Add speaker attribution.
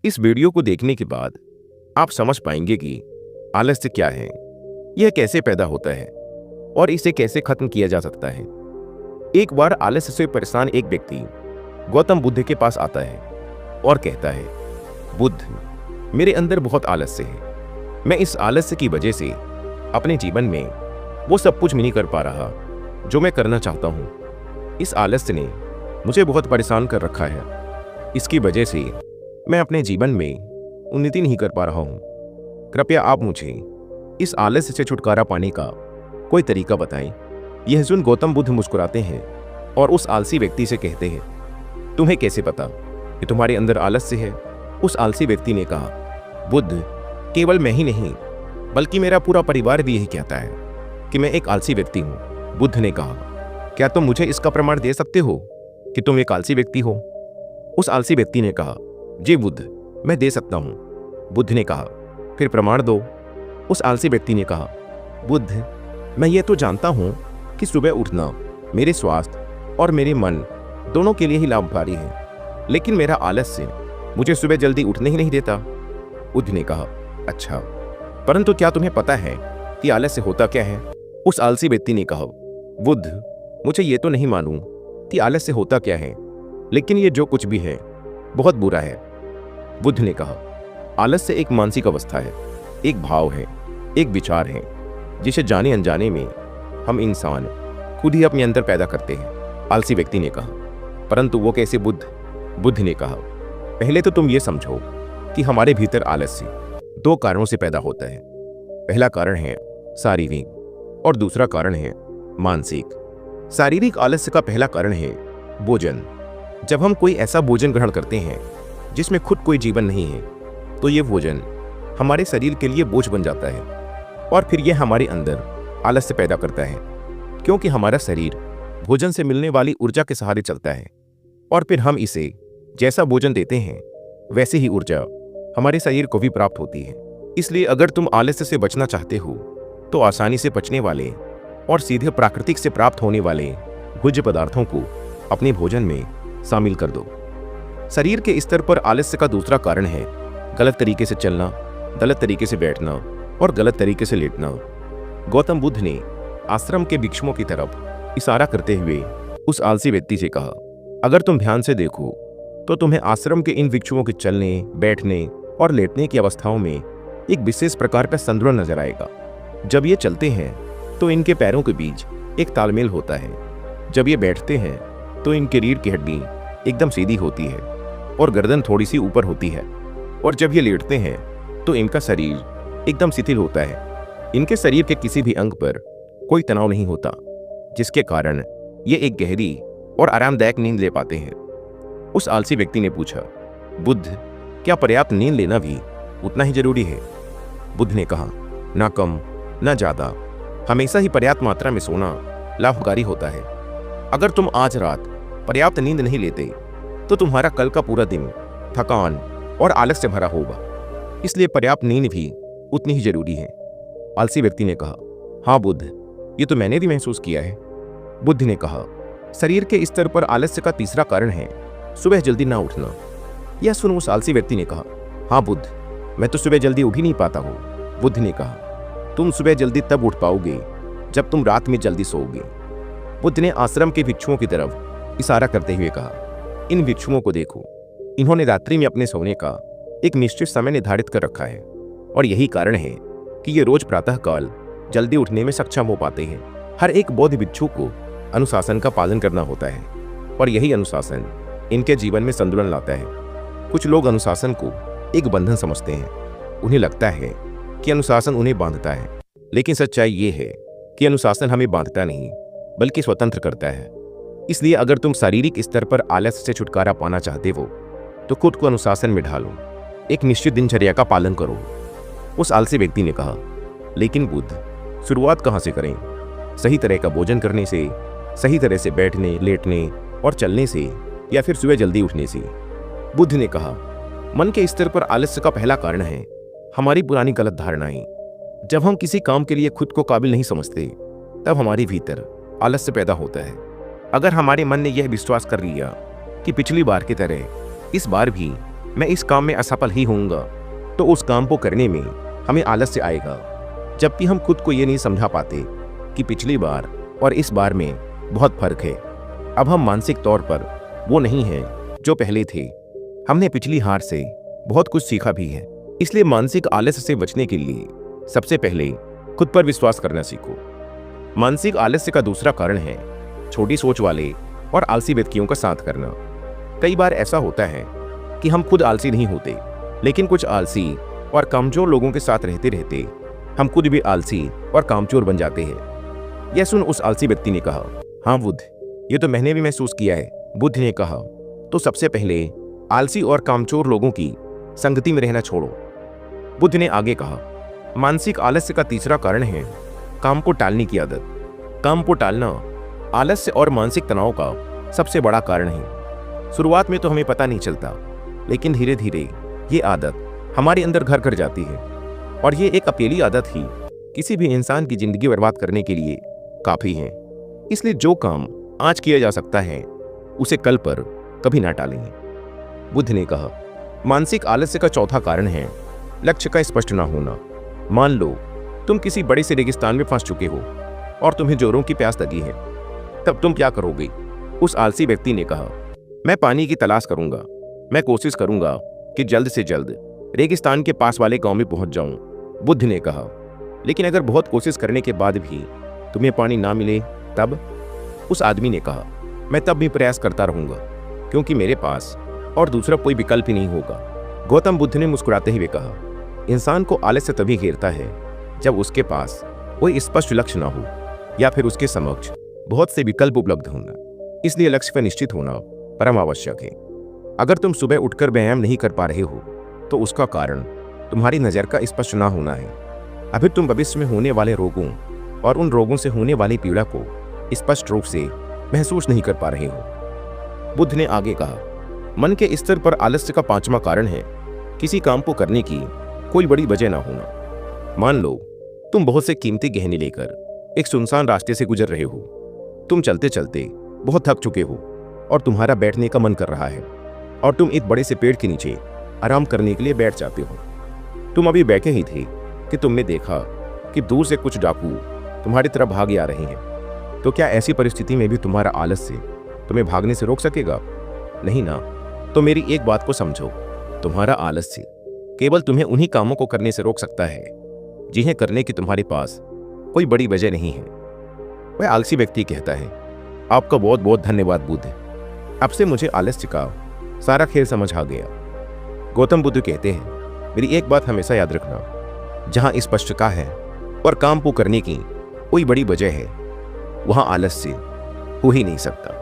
Speaker 1: इस वीडियो को देखने के बाद आप समझ पाएंगे कि आलस्य क्या है, यह कैसे पैदा होता है और इसे कैसे खत्म किया जा सकता है। एक बार आलस्य से परेशान एक व्यक्ति गौतम बुद्ध के पास आता है और कहता है, बुद्ध, मेरे अंदर बहुत आलस्य है। मैं इस आलस्य की वजह से अपने जीवन में वो सब कुछ नहीं कर पा रहा जो मैं करना चाहता हूँ। इस आलस्य ने मुझे बहुत परेशान कर रखा है। इसकी वजह से मैं अपने जीवन में उन्नति नहीं कर पा रहा हूँ। कृपया आप मुझे इस आलस्य से छुटकारा पाने का कोई तरीका बताएं। यह सुन गौतम बुद्ध मुस्कुराते हैं और उस आलसी व्यक्ति से कहते हैं, तुम्हें कैसे पता कि तुम्हारे अंदर आलस्य है? उस आलसी व्यक्ति ने कहा, बुद्ध, केवल मैं ही नहीं बल्कि मेरा पूरा परिवार भी यही कहता है कि मैं एक आलसी व्यक्ति हूँ। बुद्ध ने कहा, क्या तुम मुझे इसका प्रमाण दे सकते हो कि तुम एक आलसी व्यक्ति हो? उस आलसी व्यक्ति ने कहा, जी बुद्ध, मैं दे सकता हूँ। बुद्ध ने कहा, फिर प्रमाण दो। उस आलसी व्यक्ति ने कहा, बुद्ध, मैं ये तो जानता हूँ कि सुबह उठना मेरे स्वास्थ्य और मेरे मन दोनों के लिए ही लाभकारी है, लेकिन मेरा आलस्य मुझे सुबह जल्दी उठने ही नहीं देता। बुद्ध ने कहा, अच्छा, परंतु क्या तुम्हें पता है कि आलस्य होता क्या है? उस आलसी व्यक्ति ने कहा, बुद्ध, मुझे ये तो नहीं मालूम कि आलस्य होता क्या है, लेकिन ये जो कुछ भी है बहुत बुरा है। बुद्ध ने कहा, आलस्य एक मानसिक अवस्था है, एक भाव है, एक विचार है जिसे जाने अनजाने में हम इंसान खुद ही अपने अंदर पैदा करते हैं। आलसी व्यक्ति ने कहा, परंतु वो कैसे बुद्ध? बुद्ध ने कहा, पहले तो तुम ये समझो कि हमारे भीतर आलस्य दो कारणों से पैदा होता है। पहला कारण है शारीरिक और दूसरा कारण है मानसिक। शारीरिक आलस्य का पहला कारण है भोजन। जब हम कोई ऐसा भोजन ग्रहण करते हैं जिसमें खुद कोई जीवन नहीं है, तो ये भोजन हमारे शरीर के लिए बोझ बन जाता है और फिर यह हमारे अंदर आलस्य पैदा करता है, क्योंकि हमारा शरीर भोजन से मिलने वाली ऊर्जा के सहारे चलता है और फिर हम इसे जैसा भोजन देते हैं वैसे ही ऊर्जा हमारे शरीर को भी प्राप्त होती है। इसलिए अगर तुम आलस्य से बचना चाहते हो तो आसानी से पचने वाले और सीधे प्राकृतिक से प्राप्त होने वाले भोज्य पदार्थों को अपने भोजन में शामिल कर दो। शरीर के स्तर पर आलस्य का दूसरा कारण है गलत तरीके से चलना, गलत तरीके से बैठना और गलत तरीके से लेटना। गौतम बुद्ध ने आश्रम के भिक्षुओं की तरफ इशारा करते हुए उस आलसी व्यक्ति से कहा, अगर तुम ध्यान से देखो तो तुम्हें आश्रम के इन भिक्षुओं के चलने, बैठने और लेटने की अवस्थाओं में एक विशेष प्रकार का संतुलन नजर आएगा। जब ये चलते हैं तो इनके पैरों के बीच एक तालमेल होता है। जब ये बैठते हैं तो इनके रीढ़ की हड्डी एकदम सीधी होती है और गर्दन थोड़ी सी ऊपर होती है, और जब ये लेटते हैं तो इनका शरीर एकदम शिथिल होता है। इनके शरीर के किसी भी अंग पर कोई तनाव नहीं होता, जिसके कारण ये एक गहरी और आरामदायक नींद ले पाते हैं। उस आलसी व्यक्ति ने पूछा, बुद्ध, क्या पर्याप्त नींद लेना भी उतना ही जरूरी है? बुद्ध ने कहा, ना कम ना ज्यादा, हमेशा ही पर्याप्त मात्रा में सोना लाभकारी होता है। अगर तुम आज रात पर्याप्त नींद नहीं लेते तो तुम्हारा कल का पूरा दिन थकान और आलस से भरा होगा, इसलिए पर्याप्त नींद भी उतनी ही जरूरी है। आलसी व्यक्ति ने कहा, हाँ बुद्ध, ये तो मैंने भी महसूस किया है। बुद्ध ने कहा, शरीर के स्तर पर आलस्य का तीसरा कारण है सुबह जल्दी ना उठना। यह सुन उस आलसी व्यक्ति ने कहा, हाँ बुद्ध, मैं तो सुबह जल्दी उठ ही नहीं पाता हूँ। बुद्ध ने कहा, तुम सुबह जल्दी तब उठ पाओगे जब तुम रात में जल्दी सोओगे। बुद्ध ने आश्रम के भिक्षुओं की तरफ इशारा करते हुए कहा, इन भिक्षुओं को देखो, इन्होंने रात्रि में अपने सोने का एक निश्चित समय निर्धारित कर रखा है और यही कारण है कि ये रोज प्रातःकाल जल्दी उठने में सक्षम हो पाते हैं। हर एक बौद्ध भिक्षु को अनुशासन का पालन करना होता है और यही अनुशासन इनके जीवन में संतुलन लाता है। कुछ लोग अनुशासन को एक बंधन समझते हैं। उन्हें लगता है कि अनुशासन उन्हें बांधता है, लेकिन सच्चाई ये है कि अनुशासन हमें बांधता नहीं बल्कि स्वतंत्र करता है। इसलिए अगर तुम शारीरिक स्तर पर आलस्य से छुटकारा पाना चाहते हो तो खुद को अनुशासन में ढालो, एक निश्चित दिनचर्या का पालन करो। उस आलसी व्यक्ति ने कहा, लेकिन बुद्ध, शुरुआत कहाँ से करें? सही तरह का भोजन करने से, सही तरह से बैठने, लेटने और चलने से, या फिर सुबह जल्दी उठने से? बुद्ध ने कहा, मन के स्तर पर आलस्य का पहला कारण है हमारी पुरानी गलत धारणाएं। जब हम किसी काम के लिए खुद को काबिल नहीं समझते तब हमारे भीतर आलस्य पैदा होता है। अगर हमारे मन ने यह विश्वास कर लिया कि पिछली बार की तरह इस बार भी मैं इस काम में असफल ही होऊंगा, तो उस काम को करने में हमें आलस्य आएगा। जबकि हम खुद को ये नहीं समझा पाते कि पिछली बार और इस बार में बहुत फर्क है। अब हम मानसिक तौर पर वो नहीं हैं जो पहले थे। हमने पिछली हार से बहुत कुछ सीखा भी है। इसलिए मानसिक आलस्य से बचने के लिए सबसे पहले खुद पर विश्वास करना सीखो। मानसिक आलस्य का दूसरा कारण है छोटी सोच वाले और आलसी व्यक्तियों का साथ करना। कई बार ऐसा होता है कि हम खुद आलसी नहीं होते, लेकिन कुछ आलसी और कामचोर लोगों के साथ रहते रहते हम खुद भी आलसी और कामचोर बन जाते हैं। यह सुन उस आलसी व्यक्ति ने कहा, हाँ बुद्ध, ये तो मैंने भी महसूस किया है। बुद्ध ने कहा, तो सबसे पहले आलसी और कामचोर लोगों की संगति में रहना छोड़ो। बुद्ध ने आगे कहा, मानसिक आलस्य का तीसरा कारण है काम को टालने की आदत। काम को टालना आलस्य और मानसिक तनाव का सबसे बड़ा कारण है। शुरुआत में तो हमें पता नहीं चलता, लेकिन धीरे धीरे ये आदत हमारे अंदर घर कर जाती है, और ये एक अकेली आदत ही किसी भी इंसान की जिंदगी बर्बाद करने के लिए काफी है। इसलिए जो काम आज किया जा सकता है उसे कल पर कभी ना टालें। बुद्ध ने कहा, मानसिक आलस्य का चौथा कारण है लक्ष्य का स्पष्ट ना होना। मान लो तुम किसी बड़े से रेगिस्तान में फंस चुके हो और तुम्हें जोरों की प्यास लगी है, तब तुम क्या करोगे? उस आलसी व्यक्ति ने कहा, मैं पानी की तलाश करूंगा। मैं कोशिश करूंगा कि जल्द से जल्द रेगिस्तान के पास वाले गांव में पहुंच जाऊं। बुद्ध ने कहा, लेकिन अगर बहुत कोशिश करने के बाद भी तुम्हें पानी ना मिले तब? उस आदमी ने कहा, मैं तब भी प्रयास करता रहूंगा, क्योंकि मेरे पास और दूसरा कोई विकल्प ही नहीं होगा। गौतम बुद्ध ने मुस्कुराते हुए कहा, इंसान को आलस्य तभी घेरता है जब उसके पास कोई स्पष्ट लक्ष्य ना हो या फिर उसके समक्ष बहुत से विकल्प उपलब्ध होना। इसलिए लक्ष्य पर निश्चित होना परम आवश्यक है। अगर तुम सुबह उठकर व्यायाम नहीं कर पा रहे हो तो उसका कारण तुम्हारी नज़र का स्पष्ट ना होना है। अभी तुम भविष्य में होने वाले रोगों और उन रोगों से होने वाली पीड़ा को स्पष्ट रूप से महसूस नहीं कर पा रहे हो। बुद्ध ने आगे कहा, मन के स्तर पर आलस्य का पांचवा कारण है किसी काम को करने की कोई बड़ी वजह ना होना। मान लो तुम बहुत से कीमती गहने लेकर एक सुनसान रास्ते से गुजर रहे हो। तुम चलते चलते बहुत थक चुके हो और तुम्हारा बैठने का मन कर रहा है, और तुम एक बड़े से पेड़ के नीचे आराम करने के लिए बैठ जाते हो। तुम अभी बैठे ही थे कि तुमने देखा कि दूर से कुछ डाकू तुम्हारी तरफ भागे आ रहे हैं। तो क्या ऐसी परिस्थिति में भी तुम्हारा आलस्य तुम्हें भागने से रोक सकेगा? नहीं ना। तो मेरी एक बात को समझो, तुम्हारा आलस्य केवल तुम्हें उन्हीं कामों को करने से रोक सकता है जिन्हें करने की तुम्हारे पास कोई बड़ी वजह नहीं है। वह आलसी व्यक्ति कहता है, आपका बहुत बहुत धन्यवाद बुद्ध, अब से मुझे आलस्य का सारा खेल समझ आ गया। गौतम बुद्ध कहते हैं, मेरी एक बात हमेशा याद रखना, जहां स्पष्टता है और काम को करने की कोई बड़ी वजह है, वहां आलस्य हो ही नहीं सकता।